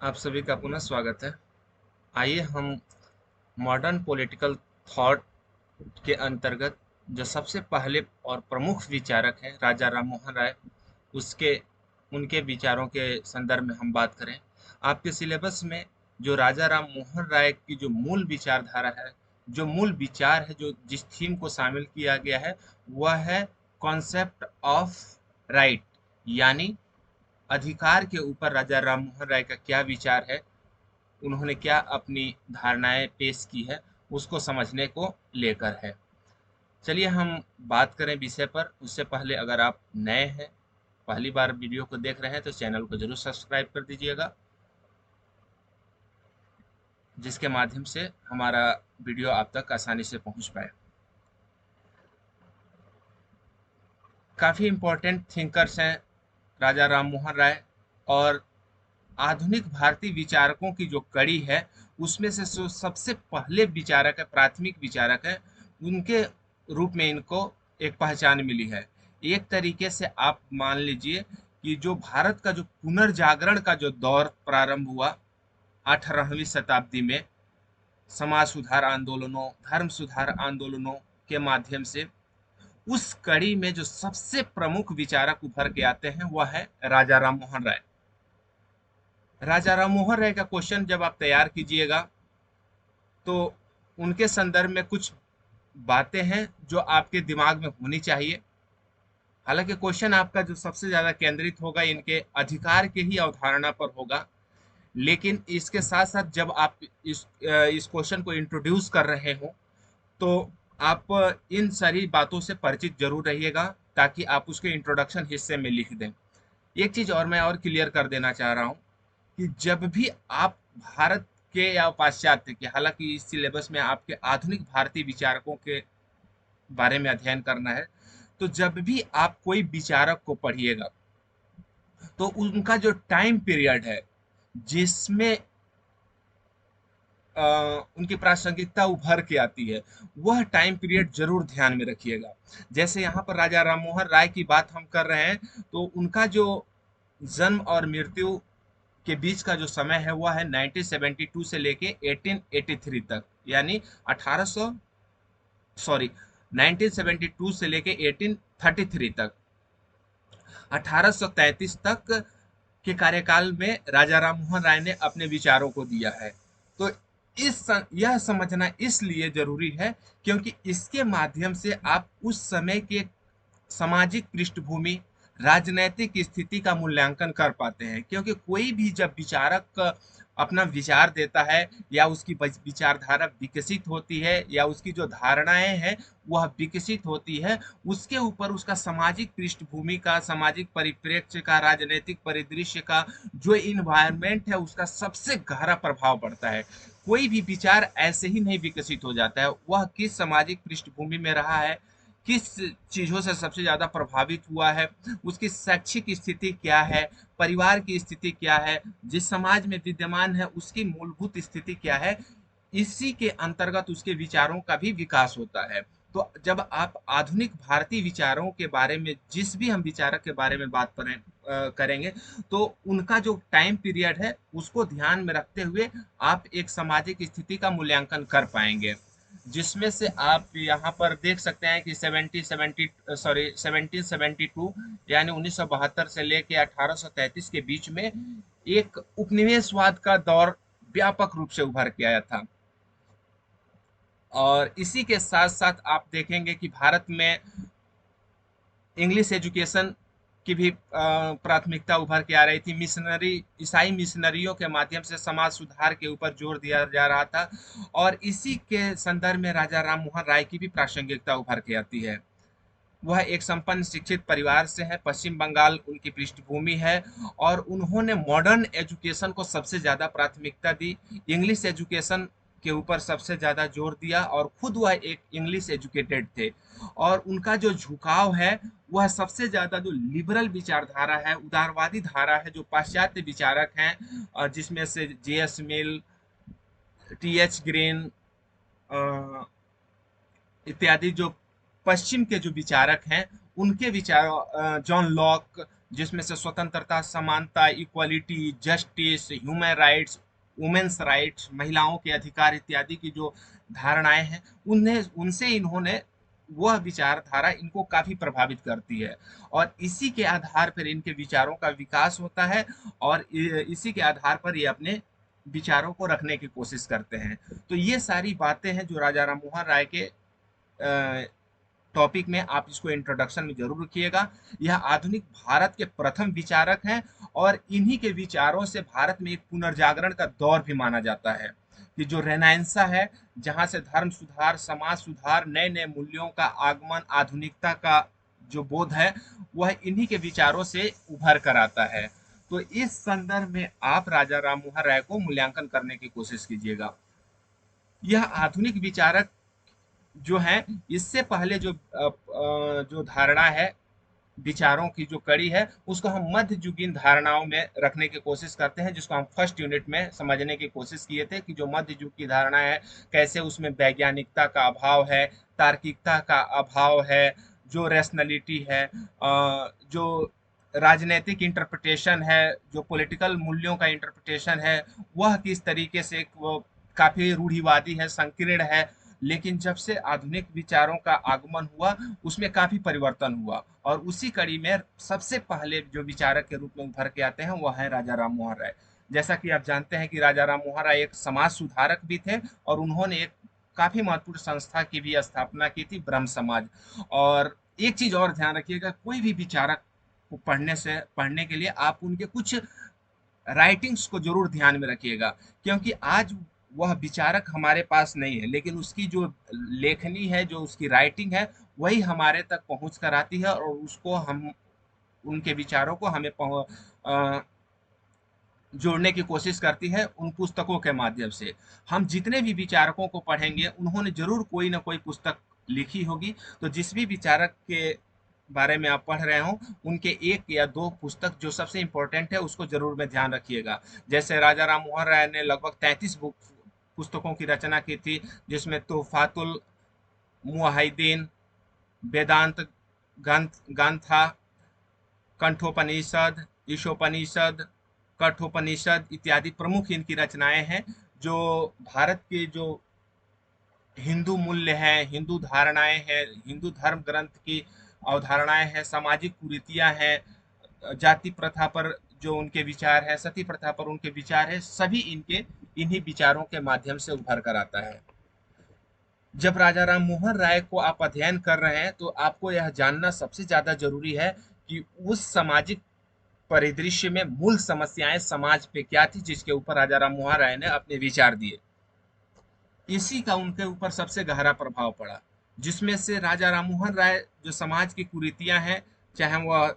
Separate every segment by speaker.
Speaker 1: आप सभी का पुनः स्वागत है। आइए हम मॉडर्न पॉलिटिकल थॉट के अंतर्गत जो सबसे पहले और प्रमुख विचारक हैं राजा राममोहन राय, उसके उनके विचारों के संदर्भ में हम बात करें। आपके सिलेबस में जो राजा राममोहन राय की जो मूल विचारधारा है, जो मूल विचार है, जो जिस थीम को शामिल किया गया है, वह है कॉन्सेप्ट ऑफ राइट, यानी अधिकार के ऊपर राजा राममोहन राय का क्या विचार है, उन्होंने क्या अपनी धारणाएं पेश की है, उसको समझने को लेकर है। चलिए हम बात करें विषय पर। उससे पहले अगर आप नए हैं, पहली बार वीडियो को देख रहे हैं, तो चैनल को जरूर सब्सक्राइब कर दीजिएगा, जिसके माध्यम से हमारा वीडियो आप तक आसानी से पहुंच पाए। काफ़ी इम्पोर्टेंट थिंकर्स हैं राजा राममोहन राय, और आधुनिक भारतीय विचारकों की जो कड़ी है, उसमें से जो सबसे पहले विचारक है, प्राथमिक विचारक है, उनके रूप में इनको एक पहचान मिली है। एक तरीके से आप मान लीजिए कि जो भारत का जो पुनर्जागरण का जो दौर प्रारंभ हुआ 18वीं शताब्दी में, समाज सुधार आंदोलनों, धर्म सुधार आंदोलनों के माध्यम से, उस कड़ी में जो सबसे प्रमुख विचारक उभर के आते हैं वह है राजा राममोहन राय। राजा राममोहन राय का क्वेश्चन जब आप तैयार कीजिएगा, तो उनके संदर्भ में कुछ बातें हैं जो आपके दिमाग में होनी चाहिए। हालांकि क्वेश्चन आपका जो सबसे ज्यादा केंद्रित होगा इनके अधिकार के ही अवधारणा पर होगा, लेकिन इसके साथ साथ जब आप इस क्वेश्चन को इंट्रोड्यूस कर रहे हो, तो आप इन सारी बातों से परिचित जरूर रहिएगा, ताकि आप उसके इंट्रोडक्शन हिस्से में लिख दें। एक चीज और मैं और क्लियर कर देना चाह रहा हूँ कि जब भी आप भारत के या पाश्चात्य के, हालांकि इस सिलेबस में आपके आधुनिक भारतीय विचारकों के बारे में अध्ययन करना है, तो जब भी आप कोई विचारक को पढ़िएगा, तो उनका जो टाइम पीरियड है जिसमें उनकी प्रासंगिकता उभर के आती है, वह टाइम पीरियड जरूर ध्यान में रखिएगा। जैसे यहाँ पर राजा राममोहन राय की बात हम कर रहे हैं, तो उनका जो जन्म और मृत्यु के बीच का जो समय है वह है 1972 से लेके 1883 तक, यानी 1800 सॉरी 1972 से लेके 1833 तक, 1833 तक के कार्यकाल में राजा राममोहन राय ने अपने विचारों को दिया है। तो यह समझना इसलिए जरूरी है क्योंकि इसके माध्यम से आप उस समय के सामाजिक पृष्ठभूमि, राजनैतिक स्थिति का मूल्यांकन कर पाते हैं। क्योंकि कोई भी जब विचारक अपना विचार देता है, या उसकी विचारधारा विकसित होती है, या उसकी जो धारणाएं हैं वह विकसित होती है, उसके ऊपर उसका सामाजिक पृष्ठभूमि का, सामाजिक परिप्रेक्ष्य का, राजनीतिक परिदृश्य का जो इन्वायरमेंट है, उसका सबसे गहरा प्रभाव पड़ता है। कोई भी विचार ऐसे ही नहीं विकसित हो जाता है, वह किस सामाजिक पृष्ठभूमि में रहा है, किस चीज़ों से सबसे ज़्यादा प्रभावित हुआ है, उसकी शैक्षिक स्थिति क्या है, परिवार की स्थिति क्या है, जिस समाज में विद्यमान है उसकी मूलभूत स्थिति क्या है, इसी के अंतर्गत उसके विचारों का भी विकास होता है। तो जब आप आधुनिक भारतीय विचारों के बारे में, जिस भी हम विचारक के बारे में बात करेंगे, तो उनका जो टाइम पीरियड है उसको ध्यान में रखते हुए आप एक सामाजिक स्थिति का मूल्यांकन कर पाएंगे, जिसमें से आप यहाँ पर देख सकते हैं कि 1772 यानी 1972 से लेके 1833 के बीच में एक उपनिवेशवाद का दौर व्यापक रूप से उभर के आया था। और इसी के साथ साथ आप देखेंगे कि भारत में इंग्लिश एजुकेशन की भी प्राथमिकता उभर के आ रही थी। मिशनरी, ईसाई मिशनरियों के माध्यम से समाज सुधार के ऊपर जोर दिया जा रहा था, और इसी के संदर्भ में राजा राममोहन राय की भी प्रासंगिकता उभर के आती है। वह एक संपन्न शिक्षित परिवार से है, पश्चिम बंगाल उनकी पृष्ठभूमि है, और उन्होंने मॉडर्न एजुकेशन को सबसे ज़्यादा प्राथमिकता दी, इंग्लिश एजुकेशन के ऊपर सबसे ज़्यादा जोर दिया, और खुद वह एक इंग्लिश एजुकेटेड थे। और उनका जो झुकाव है वह सबसे ज़्यादा जो लिबरल विचारधारा है, उदारवादी धारा है, जो पाश्चात्य विचारक हैं, जिसमें से जे एस मिल, टी एच ग्रीन इत्यादि जो पश्चिम के जो विचारक हैं, उनके विचार, जॉन लॉक, जिसमें से स्वतंत्रता, समानता, equality, justice, human rights, women's rights, महिलाओं के अधिकार इत्यादि की जो धारणाएं हैं, उन्हें उनसे इन्होंने वह विचारधारा इनको काफी प्रभावित करती है, और इसी के आधार पर इनके विचारों का विकास होता है, और इसी के आधार पर ये अपने विचारों को रखने की कोशिश करते हैं। तो ये सारी बातें हैं जो राजा राम मोहन राय के टॉपिक में, आप इसको इंट्रोडक्शन में जरूर रखिएगा। यह आधुनिक भारत के प्रथम विचारक हैं, और इन्हीं के विचारों से भारत में एक पुनर्जागरण का दौर भी माना जाता है, कि जो रेनेसां है, जहां से धर्म सुधार, समाज सुधार, नए नए मूल्यों का आगमन, आधुनिकता का जो बोध है, वह इन्हीं के विचारों से उभर कर आता है। तो इस संदर्भ में आप राजा राम मोहन राय को मूल्यांकन करने की कोशिश कीजिएगा। यह आधुनिक विचारक जो है, इससे पहले जो धारणा है, विचारों की जो कड़ी है, उसको हम मध्ययुगीन धारणाओं में रखने की कोशिश करते हैं, जिसको हम फर्स्ट यूनिट में समझने की कोशिश किए थे, कि जो मध्य युग की धारणा है, कैसे उसमें वैज्ञानिकता का अभाव है, तार्किकता का अभाव है, जो रैशनैलिटी है, जो राजनीतिक इंटरप्रिटेशन है, जो पॉलिटिकल मूल्यों का इंटरप्रिटेशन है, वह किस तरीके से वो काफी रूढ़िवादी है, संकीर्ण है। लेकिन जब से आधुनिक विचारों का आगमन हुआ, उसमें काफी परिवर्तन हुआ, और उसी कड़ी में सबसे पहले जो विचारक के रूप में उभर के आते हैं, वह है राजा राम मोहन राय। जैसा कि आप जानते हैं कि राजा राम मोहन राय एक समाज सुधारक भी थे, और उन्होंने एक काफी महत्वपूर्ण संस्था की भी स्थापना की थी, ब्रह्म समाज। और एक चीज और ध्यान रखिएगा, कोई भी विचारक को पढ़ने के लिए आप उनके कुछ राइटिंग्स को जरूर ध्यान में रखिएगा, क्योंकि आज वह विचारक हमारे पास नहीं है, लेकिन उसकी जो लेखनी है, जो उसकी राइटिंग है, वही हमारे तक पहुंच कर आती है, और उसको हम उनके विचारों को हमें जोड़ने की कोशिश करती है उन पुस्तकों के माध्यम से। हम जितने भी विचारकों को पढ़ेंगे, उन्होंने जरूर कोई ना कोई पुस्तक लिखी होगी। तो जिस भी विचारक के बारे में आप पढ़ रहे हो, उनके एक या दो पुस्तक जो सबसे इम्पोर्टेंट है, उसको जरूर में ध्यान रखिएगा। जैसे राजा राम मोहन राय ने लगभग 33 पुस्तकों की रचना की थी, जिसमें तोहफातुल मुआहिदीन, वेदांत गांथा, कंठोपनिषद, ईशोपनिषद, कठोपनिषद इत्यादि प्रमुख इनकी रचनाएं हैं, जो भारत के जो हिंदू मूल्य हैं, हिंदू धारणाएं हैं, हिंदू धर्म ग्रंथ की अवधारणाएं हैं, सामाजिक कुरीतियां हैं, जाति प्रथा पर जो उनके विचार है, सती प्रथा पर उनके विचार है, सभी इनके इन्हीं विचारों के माध्यम से उभर कर आता है। जब राजा राम मोहन राय को आप अध्ययन कर रहे हैं, तो आपको यह जानना सबसे ज्यादा जरूरी है कि उस सामाजिक परिदृश्य में मूल समस्याएं समाज पे क्या थी, जिसके ऊपर राजा राम मोहन राय ने अपने विचार दिए। इसी का उनके ऊपर सबसे गहरा प्रभाव पड़ा, जिसमें से राजा राम मोहन राय जो समाज की कुरीतियां हैं, चाहे वह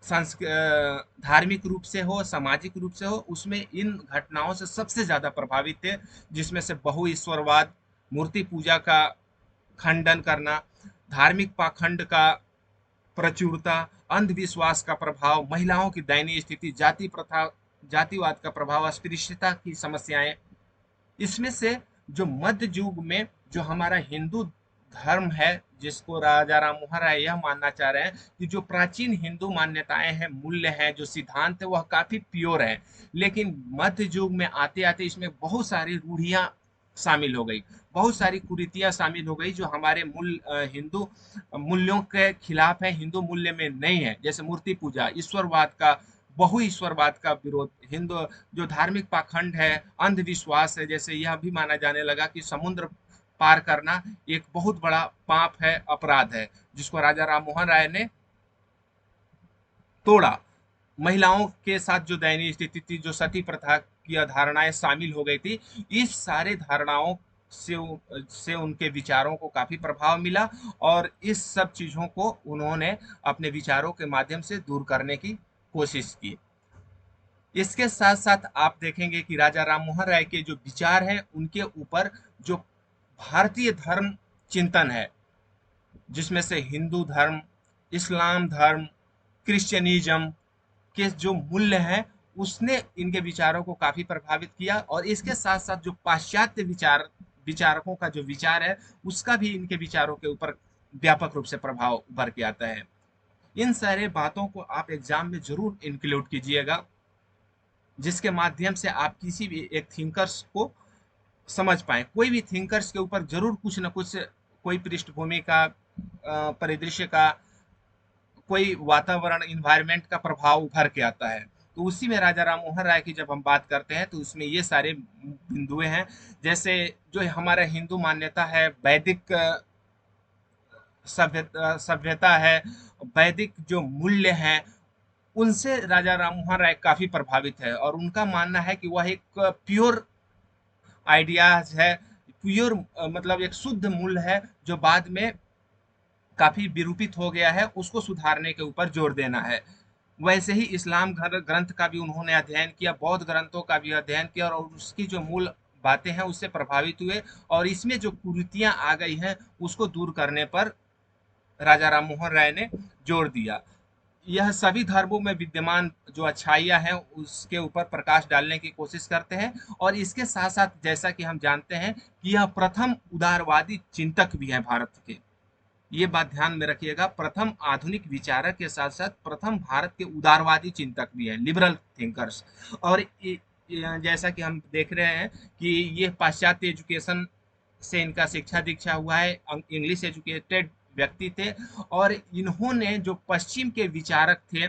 Speaker 1: धार्मिक रूप से हो, सामाजिक रूप से हो, उसमें इन घटनाओं से सबसे ज्यादा प्रभावित थे, जिसमें से बहु ईश्वरवाद, मूर्ति पूजा का खंडन करना, धार्मिक पाखंड का प्रचुरता, अंधविश्वास का प्रभाव, महिलाओं की दयनीय स्थिति, जाति प्रथा, जातिवाद का प्रभाव, अस्पृश्यता की समस्याएं। इसमें से जो मध्य युग में जो हमारा हिंदू धर्म है, जिसको राजा राम मोहन राय यह मानना चाह रहे हैं कि जो प्राचीन हिंदू मान्यताएं हैं, मूल्य हैं, जो सिद्धांत है, वह काफी प्योर है, लेकिन मध्य युग में आते आते इसमें बहुत सारी रूढ़ियां शामिल हो गई, बहुत सारी कुरीतियां शामिल हो गई, जो हमारे हिंदू मूल्यों के खिलाफ है, हिंदू मूल्य में नहीं है। जैसे मूर्ति पूजा, ईश्वरवाद का, बहु ईश्वरवाद का विरोध, हिंदू जो धार्मिक पाखंड है, अंधविश्वास है, जैसे यह भी माना जाने लगा कि समुद्र पार करना एक बहुत बड़ा पाप है, अपराध है, जिसको राजा राम मोहन राय ने तोड़ा। महिलाओं के साथ जो दयनीय स्थिति थी, जो सती प्रथा की धारणाएं शामिल हो गई थी, इस सारे धारणाओं से उनके विचारों को काफी प्रभाव मिला, और इस सब चीजों को उन्होंने अपने विचारों के माध्यम से दूर करने की कोशिश की। इसके साथ साथ आप देखेंगे कि राजा राम मोहन राय के जो विचार हैं, उनके ऊपर जो भारतीय धर्म चिंतन है, जिसमें से हिंदू धर्म, इस्लाम धर्म, क्रिश्चियनिज्म के जो मूल्य हैं, उसने इनके विचारों को काफी प्रभावित किया, और इसके साथ साथ जो पाश्चात्य विचारकों का जो विचार है, उसका भी इनके विचारों के ऊपर व्यापक रूप से प्रभाव उभर के आता है। इन सारे बातों को आप एग्जाम में जरूर इंक्लूड कीजिएगा, जिसके माध्यम से आप किसी भी एक थिंकर्स को समझ पाए। कोई भी थिंकर्स के ऊपर जरूर कुछ ना कुछ, कोई पृष्ठभूमि का, परिदृश्य का, कोई वातावरण, इन्वायरमेंट का प्रभाव उभर के आता है। तो उसी में राजा राम मोहन राय की जब हम बात करते हैं तो उसमें ये सारे बिंदुए हैं। जैसे जो हमारा हिंदू मान्यता है, वैदिक सभ्यता है, वैदिक जो मूल्य हैं, उनसे राजा राम मोहन राय काफी प्रभावित है, और उनका मानना है कि वह एक प्योर आइडियाज है, प्योर मतलब एक शुद्ध मूल्य है, जो बाद में काफी विरूपित हो गया है, उसको सुधारने के ऊपर जोर देना है। वैसे ही इस्लाम ग्रंथ का भी उन्होंने अध्ययन किया, बौद्ध ग्रंथों का भी अध्ययन किया, और उसकी जो मूल बातें हैं उससे प्रभावित हुए, और इसमें जो कुरीतियां आ गई हैं उसको दूर करने पर राजा राम मोहन राय ने जोर दिया। यह सभी धर्मों में विद्यमान जो अच्छाइयाँ हैं उसके ऊपर प्रकाश डालने की कोशिश करते हैं, और इसके साथ साथ जैसा कि हम जानते हैं कि यह प्रथम उदारवादी चिंतक भी हैं भारत के। ये बात ध्यान में रखिएगा, प्रथम आधुनिक विचारक के साथ साथ प्रथम भारत के उदारवादी चिंतक भी हैं, लिबरल थिंकर्स। और जैसा कि हम देख रहे हैं कि ये पाश्चात्य एजुकेशन से इनका शिक्षा दीक्षा हुआ है, इंग्लिश एजुकेटेड व्यक्ति थे, और इन्होंने जो पश्चिम के विचारक थे,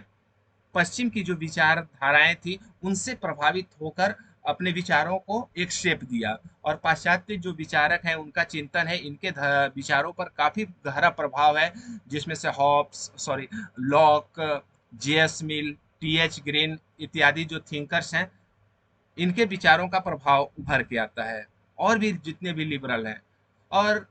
Speaker 1: पश्चिम की जो विचारधाराएं थी, उनसे प्रभावित होकर अपने विचारों को एक शेप दिया। और पाश्चात्य जो विचारक हैं उनका चिंतन है, इनके विचारों पर काफी गहरा प्रभाव है, जिसमें से हॉब्स, सॉरी, लॉक, जेएस मिल, टीएच ग्रीन इत्यादि जो थिंकर्स हैं, इनके विचारों का प्रभाव उभर के आता है, और भी जितने भी लिबरल हैं। और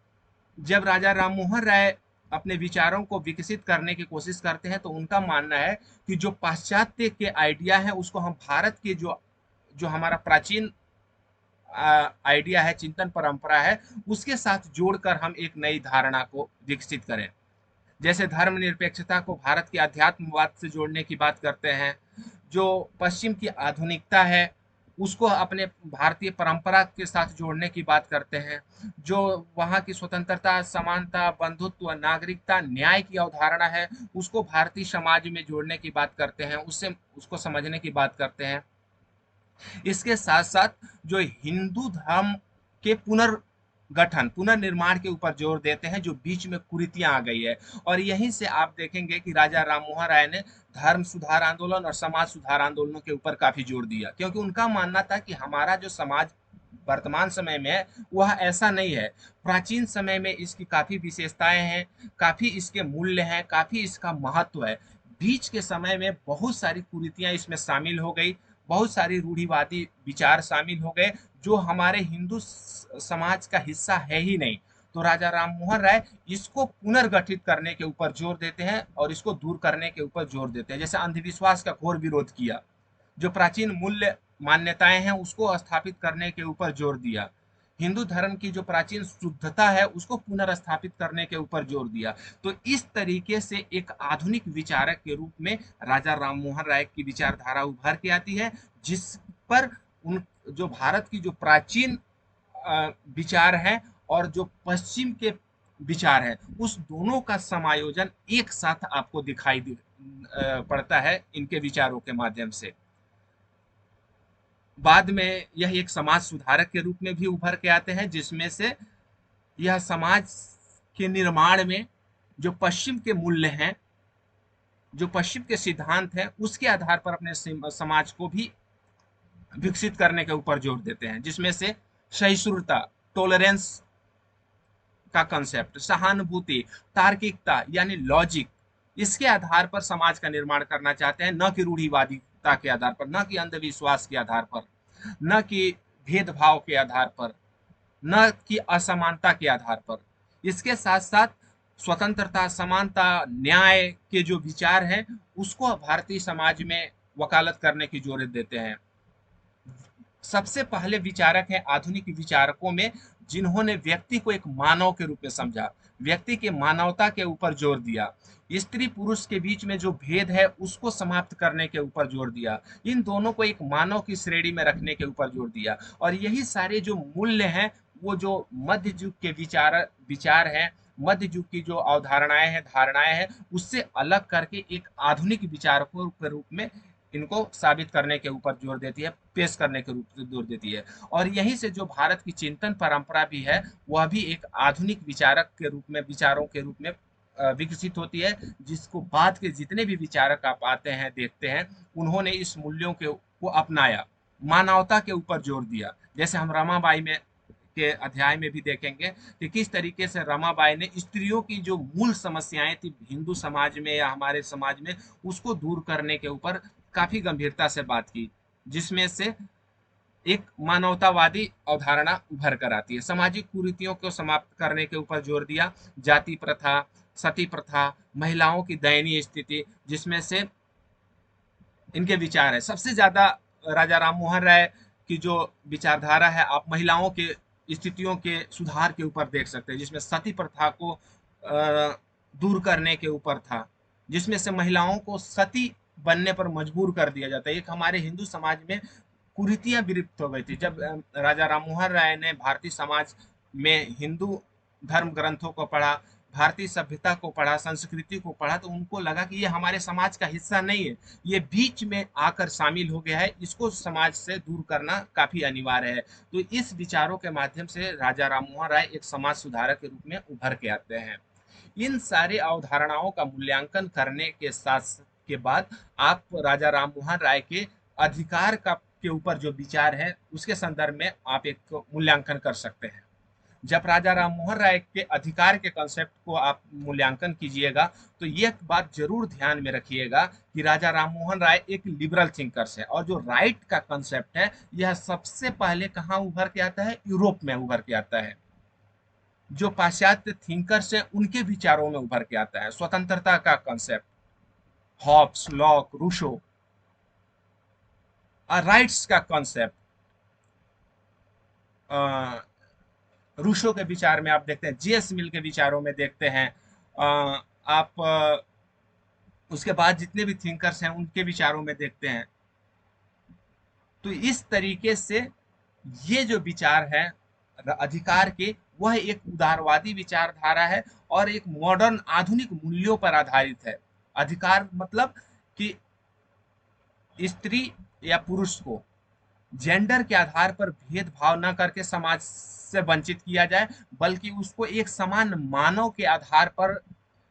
Speaker 1: जब राजा राममोहन राय अपने विचारों को विकसित करने की कोशिश करते हैं तो उनका मानना है कि जो पाश्चात्य के आइडिया है उसको हम भारत के जो जो हमारा प्राचीन आइडिया है, चिंतन परंपरा है, उसके साथ जोड़कर हम एक नई धारणा को विकसित करें। जैसे धर्मनिरपेक्षता को भारत के अध्यात्मवाद से जोड़ने की बात करते हैं, जो पश्चिम की आधुनिकता है उसको अपने भारतीय परंपरा के साथ जोड़ने की बात करते हैं, जो वहाँ की स्वतंत्रता, समानता, बंधुत्व, नागरिकता, न्याय की अवधारणा है उसको भारतीय समाज में जोड़ने की बात करते हैं, उससे उसको समझने की बात करते हैं। इसके साथ साथ जो हिंदू धर्म के पुनर्गठन, पुनर्निर्माण के ऊपर जोर देते हैं, जो बीच में कुरीतियां आ गई है। और यहीं से आप देखेंगे कि राजा राममोहन राय ने धर्म सुधार आंदोलन और समाज सुधार आंदोलनों के ऊपर काफी जोर दिया, क्योंकि उनका मानना था कि हमारा जो समाज वर्तमान समय में है वह ऐसा नहीं है। प्राचीन समय में इसकी काफी विशेषताएं हैं, काफी इसके मूल्य हैं, काफी इसका महत्व है। बीच के समय में बहुत सारी कुरीतियां इसमें शामिल हो गई, बहुत सारी रूढ़िवादी विचार शामिल हो गए, जो हमारे हिंदू समाज का हिस्सा है ही नहीं। तो राजा राममोहन राय इसको पुनर्गठित करने के ऊपर जोर देते हैं, और इसको दूर करने के ऊपर जोर देते हैं। जैसे अंधविश्वास का घोर विरोध किया, जो प्राचीन मूल्य मान्यताएं हैं उसको स्थापित करने के ऊपर जोर दिया, हिंदू धर्म की जो प्राचीन शुद्धता है उसको पुनर्स्थापित करने के ऊपर जोर दिया। तो इस तरीके से एक आधुनिक विचारक के रूप में राजा राममोहन राय की विचारधारा उभर के आती है, जिस पर उन जो भारत की जो प्राचीन विचार है और जो पश्चिम के विचार है, उस दोनों का समायोजन एक साथ आपको दिखाई पड़ता है इनके विचारों के माध्यम से। बाद में यह एक समाज सुधारक के रूप में भी उभर के आते हैं, जिसमें से यह समाज के निर्माण में जो पश्चिम के मूल्य हैं, जो पश्चिम के सिद्धांत हैं, उसके आधार पर अपने समाज को भी विकसित करने के ऊपर जोर देते हैं, जिसमें से सहिष्णुता, टॉलरेंस का कंसेप्ट, सहानुभूति, तार्किकता यानी लॉजिक, इसके आधार पर समाज का निर्माण करना चाहते हैं, न कि रूढ़िवादिता के आधार पर, न कि अंधविश्वास के आधार पर, न कि भेदभाव के आधार पर, न कि असमानता के आधार पर। इसके साथ साथ स्वतंत्रता, समानता, न्याय के जो विचार हैं उसको भारतीय समाज में वकालत करने की जोर देते हैं। सबसे पहले विचारक हैं आधुनिक विचारकों में जिन्होंने व्यक्ति को एक मानव के रूप में समझा, व्यक्ति के मानवता के ऊपर जोर दिया, स्त्री पुरुष के बीच में जो भेद है उसको समाप्त करने के ऊपर जोर दिया, इन दोनों को एक मानव की श्रेणी में रखने के ऊपर जोर दिया। और यही सारे जो मूल्य हैं वो जो मध्य युग के विचार विचार हैं मध्य युग की जो अवधारणाएं हैं, धारणाएं हैं, उससे अलग करके एक आधुनिक विचारकों के रूप में इनको साबित करने के ऊपर जोर देती है, पेश करने के रूप में जोर देती है। और यहीं से जो भारत की चिंतन परंपरा भी है, वह भी एक आधुनिक विचारक के रूप में, विचारों के रूप में विकसित होती है, जिसको बाद के जितने भी विचारक आप आते हैं, देखते हैं, उन्होंने इस मूल्यों के को अपनाया, मानवता के ऊपर जोर दिया। जैसे हम रमाबाई में के अध्याय में भी देखेंगे कि किस तरीके से रमाबाई ने स्त्रियों की जो मूल समस्याएं थी हिंदू समाज में या हमारे समाज में, उसको दूर करने के ऊपर काफी गंभीरता से बात की, जिसमें से एक मानवतावादी अवधारणा उभर कर आती है। सामाजिक कुरीतियों को समाप्त करने के ऊपर जोर दिया, जाति प्रथा, सती प्रथा, महिलाओं की दयनीय स्थिति, जिसमें से इनके विचार है सबसे ज्यादा। राजा राम मोहन राय की जो विचारधारा है, आप महिलाओं के स्थितियों के सुधार के ऊपर देख सकते हैं, जिसमें सती प्रथा को दूर करने के ऊपर था, जिसमें से महिलाओं को सती बनने पर मजबूर कर दिया जाता है। एक हमारे हिंदू समाज में कुरीतियां विलुप्त हो गई थी जब राजा राममोहन राय ने भारतीय समाज में हिंदू धर्म ग्रंथों को पढ़ा, भारतीय सभ्यता को पढ़ा, संस्कृति को पढ़ा, तो उनको लगा कि ये हमारे समाज का हिस्सा नहीं है, ये बीच में आकर शामिल हो गया है, इसको समाज से दूर करना काफी अनिवार्य है। तो इस विचारों के माध्यम से राजा राममोहन राय एक समाज सुधारक के रूप में उभर के आते हैं। इन सारे अवधारणाओं का मूल्यांकन करने के साथ के बाद आप राजा राममोहन राय के अधिकार का के ऊपर जो विचार है, उसके संदर्भ में आप एक मूल्यांकन कर सकते हैं। जब राजा राममोहन राय के अधिकार के कंसेप्ट को आप मूल्यांकन कीजिएगा, तो ये बात जरूर ध्यान में रखिएगा कि राजा राममोहन राय एक लिबरल थिंकर्स है, और जो राइट का कंसेप्ट है, यह सबसे पहले कहाँ उभर के आता है? यूरोप में उभर के आता है। जो पाश्चात्य थिंकर्स हैं, उनके विचारों में उभर के आता है स्वतंत्रता का कंसेप्ट, हॉब्स, लॉक, रूशो, राइट्स का कंसेप्ट। रूशो के विचार में आप देखते हैं, जेएस मिल के विचारों में देखते हैं, आप उसके बाद जितने भी थिंकर्स हैं उनके विचारों में देखते हैं। तो इस तरीके से ये जो विचार है अधिकार के, वह एक उदारवादी विचारधारा है और एक मॉडर्न आधुनिक मूल्यों पर आधारित है। अधिकार मतलब कि स्त्री या पुरुष को जेंडर के आधार पर भेदभाव न करके समाज से वंचित किया जाए, बल्कि उसको एक समान मानव के आधार पर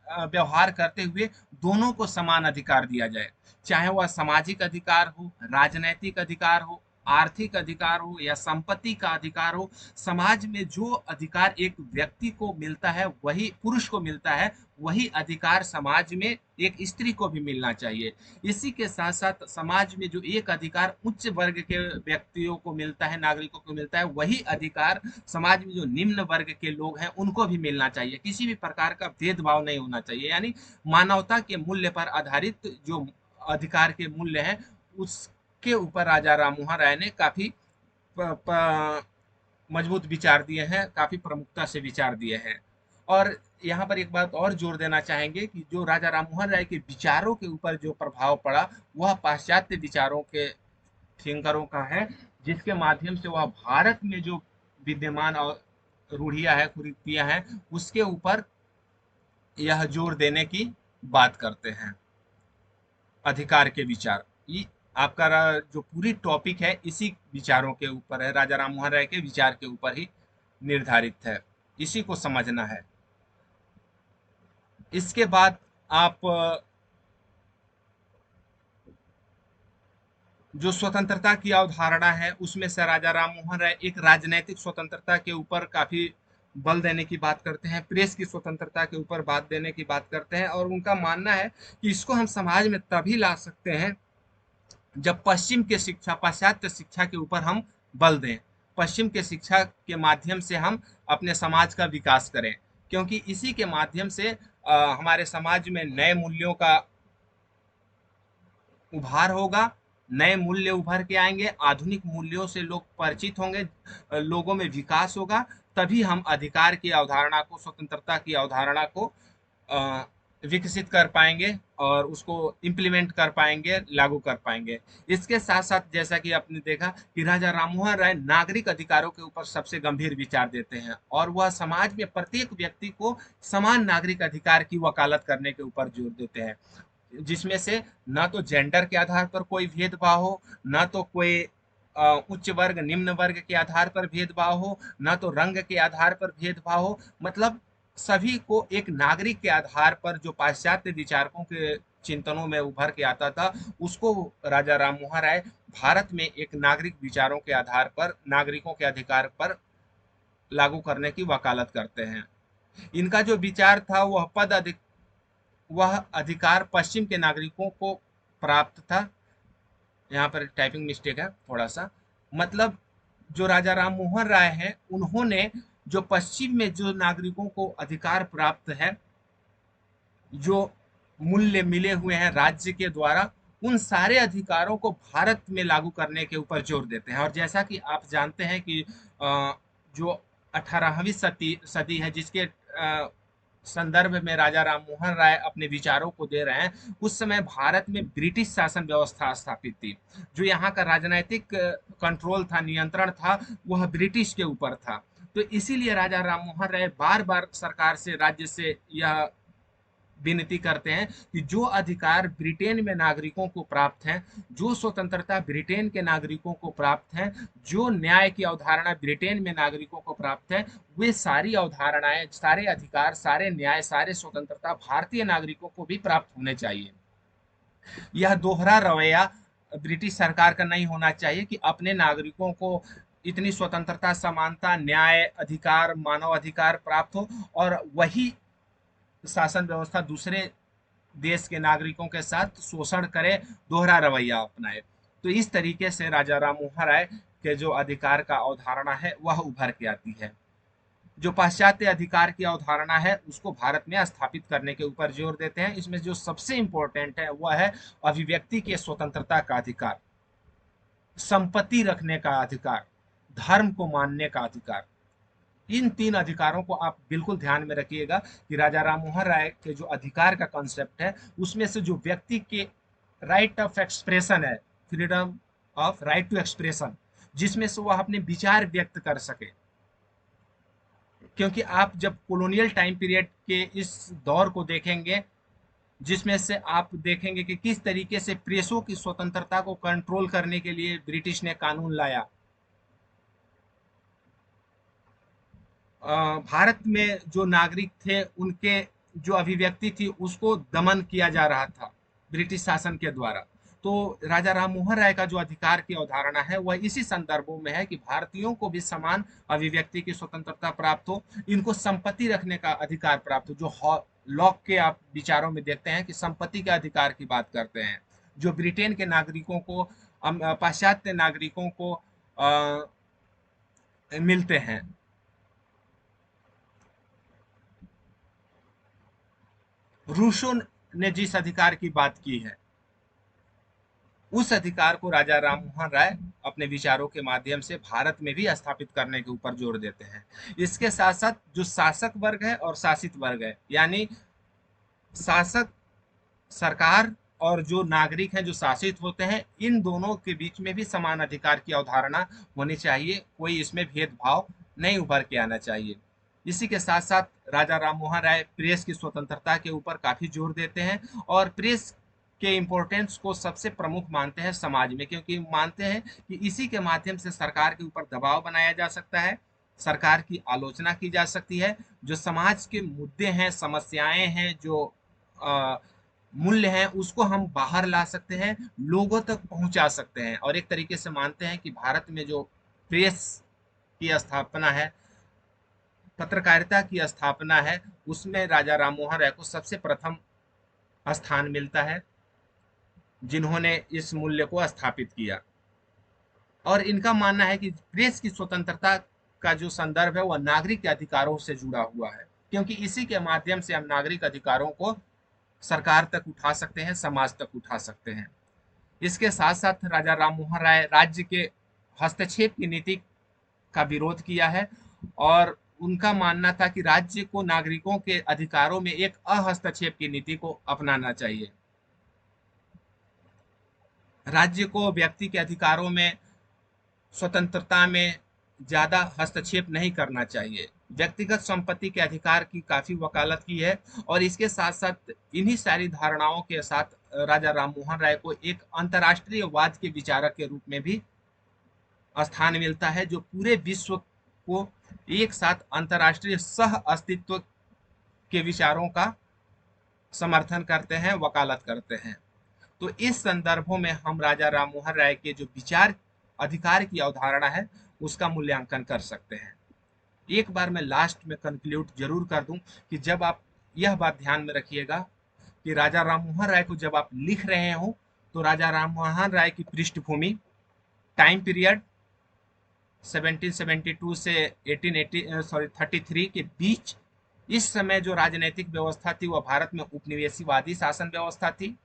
Speaker 1: व्यवहार करते हुए दोनों को समान अधिकार दिया जाए। चाहे वह सामाजिक अधिकार हो, राजनैतिक अधिकार हो, आर्थिक अधिकार हो या संपत्ति का अधिकार हो, समाज में जो अधिकार एक व्यक्ति को मिलता है, वही पुरुष को मिलता है, वही अधिकार समाज में एक स्त्री को भी मिलना चाहिए। इसी के साथ साथ समाज में जो एक अधिकार उच्च वर्ग के व्यक्तियों को मिलता है, नागरिकों को मिलता है, वही अधिकार समाज में जो निम्न वर्ग के लोग हैं उनको भी मिलना चाहिए। किसी भी प्रकार का भेदभाव नहीं होना चाहिए, यानी मानवता के मूल्य पर आधारित जो अधिकार के मूल्य हैं, उसके ऊपर राजा राममोहन राय ने काफी मजबूत विचार दिए हैं, काफी प्रमुखता से विचार दिए हैं। और यहाँ पर एक बात और जोर देना चाहेंगे कि जो राजा राममोहन राय के विचारों के ऊपर जो प्रभाव पड़ा, वह पाश्चात्य विचारों के थिंकरों का है, जिसके माध्यम से वह भारत में जो विद्यमान और रूढ़ियां है, कुरीतियां हैं, उसके ऊपर यह जोर देने की बात करते हैं। अधिकार के विचार, ये आपका जो पूरी टॉपिक है इसी विचारों के ऊपर है, राजा राममोहन राय के विचार के ऊपर ही निर्धारित है, इसी को समझना है। इसके बाद आप जो स्वतंत्रता की अवधारणा है, उसमें से राजा राममोहन राय एक राजनैतिक स्वतंत्रता के ऊपर काफी बल देने की बात करते हैं, प्रेस की स्वतंत्रता के ऊपर बात देने की बात करते हैं, और उनका मानना है कि इसको हम समाज में तभी ला सकते हैं जब पश्चिम के शिक्षा, पाश्चात्य शिक्षा के ऊपर हम बल दें, पश्चिम के शिक्षा के माध्यम से हम अपने समाज का विकास करें, क्योंकि इसी के माध्यम से हमारे समाज में नए मूल्यों का उभार होगा, नए मूल्य उभर के आएंगे, आधुनिक मूल्यों से लोग परिचित होंगे, लोगों में विकास होगा, तभी हम अधिकार की अवधारणा को, स्वतंत्रता की अवधारणा को विकसित कर पाएंगे और उसको इम्प्लीमेंट कर पाएंगे, लागू कर पाएंगे। इसके साथ साथ जैसा कि आपने देखा कि राजा राममोहन राय नागरिक अधिकारों के ऊपर सबसे गंभीर विचार देते हैं और वह समाज में प्रत्येक व्यक्ति को समान नागरिक अधिकार की वकालत करने के ऊपर जोर देते हैं, जिसमें से ना तो जेंडर के आधार पर कोई भेदभाव हो, ना तो कोई उच्च वर्ग निम्न वर्ग के आधार पर भेदभाव हो, ना तो रंग के आधार पर भेदभाव हो। मतलब सभी को एक नागरिक के आधार पर जो पाश्चात्य विचारकों के चिंतनों में उभर के आता था, उसको राजा राममोहन राय भारत में एक नागरिक विचारों के आधार पर नागरिकों के अधिकार पर लागू करने की वकालत करते हैं। इनका जो विचार था वह अधिकार पश्चिम के नागरिकों को प्राप्त था। यहाँ पर टाइपिंग मिस्टेक है थोड़ा सा। मतलब जो राजा राम मोहन राय हैं, उन्होंने जो पश्चिम में जो नागरिकों को अधिकार प्राप्त है, जो मूल्य मिले हुए हैं राज्य के द्वारा, उन सारे अधिकारों को भारत में लागू करने के ऊपर जोर देते हैं। और जैसा कि आप जानते हैं कि जो 18वीं सदी सदी है, जिसके संदर्भ में राजा राममोहन राय अपने विचारों को दे रहे हैं, उस समय भारत में ब्रिटिश शासन व्यवस्था स्थापित थी। जो यहाँ का राजनैतिक कंट्रोल था, नियंत्रण था, वह ब्रिटिश के ऊपर था। तो इसीलिए राजा राममोहन राय बार बार सरकार से, राज्य से यह विनती करते हैं कि जो अधिकार ब्रिटेन में नागरिकों को प्राप्त हैं, जो स्वतंत्रता ब्रिटेन के नागरिकों को प्राप्त है, जो न्याय की अवधारणा ब्रिटेन में नागरिकों को प्राप्त है, वे सारी अवधारणाएं, सारे अधिकार, सारे न्याय, सारे स्वतंत्रता भारतीय नागरिकों को भी प्राप्त होने चाहिए। यह दोहरा रवैया ब्रिटिश सरकार का नहीं होना चाहिए कि अपने नागरिकों को इतनी स्वतंत्रता, समानता, न्याय, अधिकार, मानव अधिकार प्राप्त हो और वही शासन व्यवस्था दूसरे देश के नागरिकों के साथ शोषण करे, दोहरा रवैया अपनाए। तो इस तरीके से राजा राम मोहन राय के जो अधिकार का अवधारणा है वह उभर के आती है। जो पाश्चात्य अधिकार की अवधारणा है उसको भारत में स्थापित करने के ऊपर जोर देते हैं। इसमें जो सबसे इंपॉर्टेंट है वह है अभिव्यक्ति के स्वतंत्रता का अधिकार, संपत्ति रखने का अधिकार, धर्म को मानने का अधिकार। इन तीन अधिकारों को आप बिल्कुल ध्यान में रखिएगा कि राजा राममोहन राय के जो अधिकार का कॉन्सेप्ट है, उसमें से जो व्यक्ति के राइट ऑफ एक्सप्रेशन है, freedom of right to expression, जिसमें से वह अपने विचार व्यक्त कर सके। क्योंकि आप जब कॉलोनियल टाइम पीरियड के इस दौर को देखेंगे, जिसमें से आप देखेंगे कि किस तरीके से प्रेसों की स्वतंत्रता को कंट्रोल करने के लिए ब्रिटिश ने कानून लाया। भारत में जो नागरिक थे उनके जो अभिव्यक्ति थी उसको दमन किया जा रहा था ब्रिटिश शासन के द्वारा। तो राजा राममोहन राय का जो अधिकार की अवधारणा है वह इसी संदर्भों में है कि भारतीयों को भी समान अभिव्यक्ति की स्वतंत्रता प्राप्त हो, इनको संपत्ति रखने का अधिकार प्राप्त हो। जो लॉक के आप विचारों में देखते हैं कि संपत्ति के अधिकार की बात करते हैं, जो ब्रिटेन के नागरिकों को, पाश्चात्य नागरिकों को मिलते हैं। रूसो ने जिस अधिकार की बात की है, उस अधिकार को राजा राममोहन राय अपने विचारों के माध्यम से भारत में भी स्थापित करने के ऊपर जोर देते हैं। इसके साथ साथ जो शासक वर्ग है और शासित वर्ग है, यानी शासक सरकार और जो नागरिक हैं जो शासित होते हैं, इन दोनों के बीच में भी समान अधिकार की अवधारणा होनी चाहिए। कोई इसमें भेदभाव नहीं उभर के आना चाहिए। इसी के साथ साथ राजा राममोहन राय प्रेस की स्वतंत्रता के ऊपर काफी जोर देते हैं और प्रेस के इम्पोर्टेंस को सबसे प्रमुख मानते हैं समाज में, क्योंकि मानते हैं कि इसी के माध्यम से सरकार के ऊपर दबाव बनाया जा सकता है, सरकार की आलोचना की जा सकती है, जो समाज के मुद्दे हैं, समस्याएं हैं, जो मूल्य हैं, उसको हम बाहर ला सकते हैं, लोगों तक पहुंचा सकते हैं। और एक तरीके से मानते हैं कि भारत में जो प्रेस की स्थापना है, पत्रकारिता की स्थापना है, उसमें राजा राममोहन राय को सबसे प्रथम स्थान मिलता है, जिन्होंने इस मूल्य को स्थापित किया। और इनका मानना है कि प्रेस की स्वतंत्रता का जो संदर्भ है वह नागरिक के अधिकारों से जुड़ा हुआ है, क्योंकि इसी के माध्यम से हम नागरिक अधिकारों को सरकार तक उठा सकते हैं, समाज तक उठा सकते हैं। इसके साथ साथ राजा राममोहन राय राज्य के हस्तक्षेप की नीति का विरोध किया है और उनका मानना था कि राज्य को नागरिकों के अधिकारों में एक अहस्तक्षेप की नीति को अपनाना चाहिए। राज्य को व्यक्ति के अधिकारों में, स्वतंत्रता में ज़्यादा हस्तक्षेप नहीं करना चाहिए। व्यक्तिगत संपत्ति के अधिकार की काफ़ी वकालत की है और इसके साथ-साथ इन्हीं सारी धारणाओं के साथ राजा राममोहन राय को एक अंतर्राष्ट्रीयवाद के विचारक के रूप में भी स्थान मिलता है, जो पूरे विश्व को एक साथ अंतर्राष्ट्रीय सह अस्तित्व के विचारों का समर्थन करते हैं, वकालत करते हैं। तो इस संदर्भों में हम राजा राममोहन राय के जो विचार अधिकार की अवधारणा है उसका मूल्यांकन कर सकते हैं। एक बार मैं लास्ट में कंक्लूड जरूर कर दूं कि जब आप यह बात ध्यान में रखिएगा कि राजा राममोहन राय को जब आप लिख रहे हो तो राजा राममोहन राय की पृष्ठभूमि, टाइम पीरियड 1772 से 1833 के बीच, इस समय जो राजनीतिक व्यवस्था थी वह भारत में उपनिवेशवादी शासन व्यवस्था थी,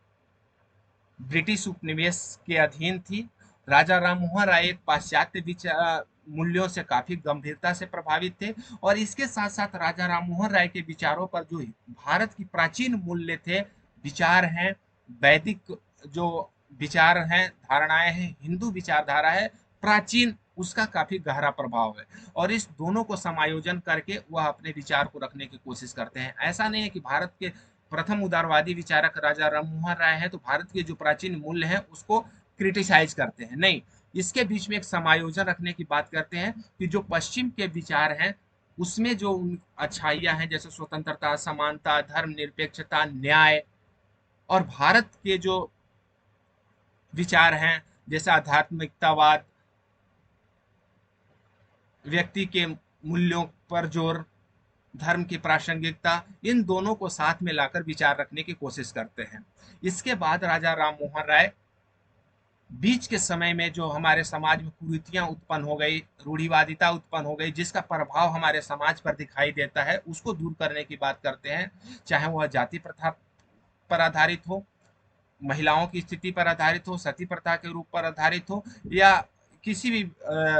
Speaker 1: ब्रिटिश उपनिवेश के अधीन थी। राजा राममोहन राय एक पाश्चात्य विचार मूल्यों से काफी गंभीरता से प्रभावित थे और इसके साथ साथ राजा राममोहन राय के विचारों पर जो भारत की प्राचीन मूल्य थे, विचार हैं, वैदिक जो विचार हैं, धारणाएं हैं, हिंदू विचारधारा है प्राचीन, उसका काफी गहरा प्रभाव है और इस दोनों को समायोजन करके वह अपने विचार को रखने की कोशिश करते हैं। ऐसा नहीं है कि भारत के प्रथम उदारवादी विचारक राजा राममोहन राय है तो भारत के जो प्राचीन मूल्य हैं उसको क्रिटिसाइज करते हैं, नहीं, इसके बीच में एक समायोजन रखने की बात करते हैं कि जो पश्चिम के विचार हैं उसमें जो अच्छाइयां हैं जैसे स्वतंत्रता, समानता, धर्मनिरपेक्षता, न्याय, और भारत के जो विचार हैं जैसे आध्यात्मिकतावाद, व्यक्ति के मूल्यों पर जोर, धर्म की प्रासंगिकता, इन दोनों को साथ में लाकर विचार रखने की कोशिश करते हैं। इसके बाद राजा राममोहन राय बीच के समय में जो हमारे समाज में कुरीतियां उत्पन्न हो गई, रूढ़िवादिता उत्पन्न हो गई, जिसका प्रभाव हमारे समाज पर दिखाई देता है, उसको दूर करने की बात करते हैं। चाहे वह जाति प्रथा पर आधारित हो, महिलाओं की स्थिति पर आधारित हो, सती प्रथा के रूप पर आधारित हो, या किसी भी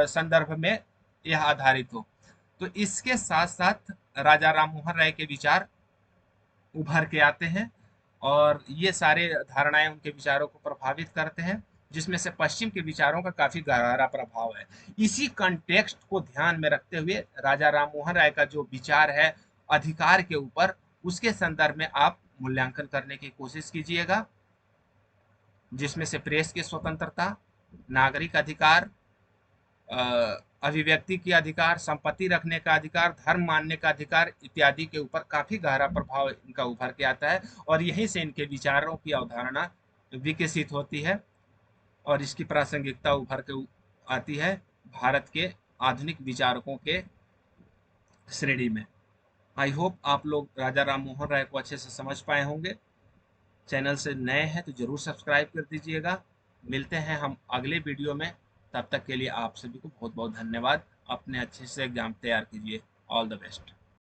Speaker 1: संदर्भ में यह आधारित हो। तो इसके साथ साथ राजा राममोहन राय के विचार उभर के आते हैं और ये सारे धारणाएं उनके विचारों को प्रभावित करते हैं, जिसमें से पश्चिम के विचारों का काफी गहरा प्रभाव है। इसी कंटेक्स्ट को ध्यान में रखते हुए राजा राममोहन राय का जो विचार है अधिकार के ऊपर, उसके संदर्भ में आप मूल्यांकन करने की कोशिश कीजिएगा, जिसमें से प्रेस की स्वतंत्रता, नागरिक अधिकार, अभिव्यक्ति के अधिकार, संपत्ति रखने का अधिकार, धर्म मानने का अधिकार इत्यादि के ऊपर काफी गहरा प्रभाव इनका उभर के आता है और यहीं से इनके विचारों की अवधारणा विकसित होती है और इसकी प्रासंगिकता उभर के आती है भारत के आधुनिक विचारकों के श्रेणी में। आई होप आप लोग राजा राममोहन राय को अच्छे से समझ पाए होंगे। चैनल से नए हैं तो जरूर सब्सक्राइब कर दीजिएगा। मिलते हैं हम अगले वीडियो में, तब तक के लिए आप सभी को बहुत बहुत धन्यवाद। अपने अच्छे से एग्जाम तैयार कीजिए। All the best.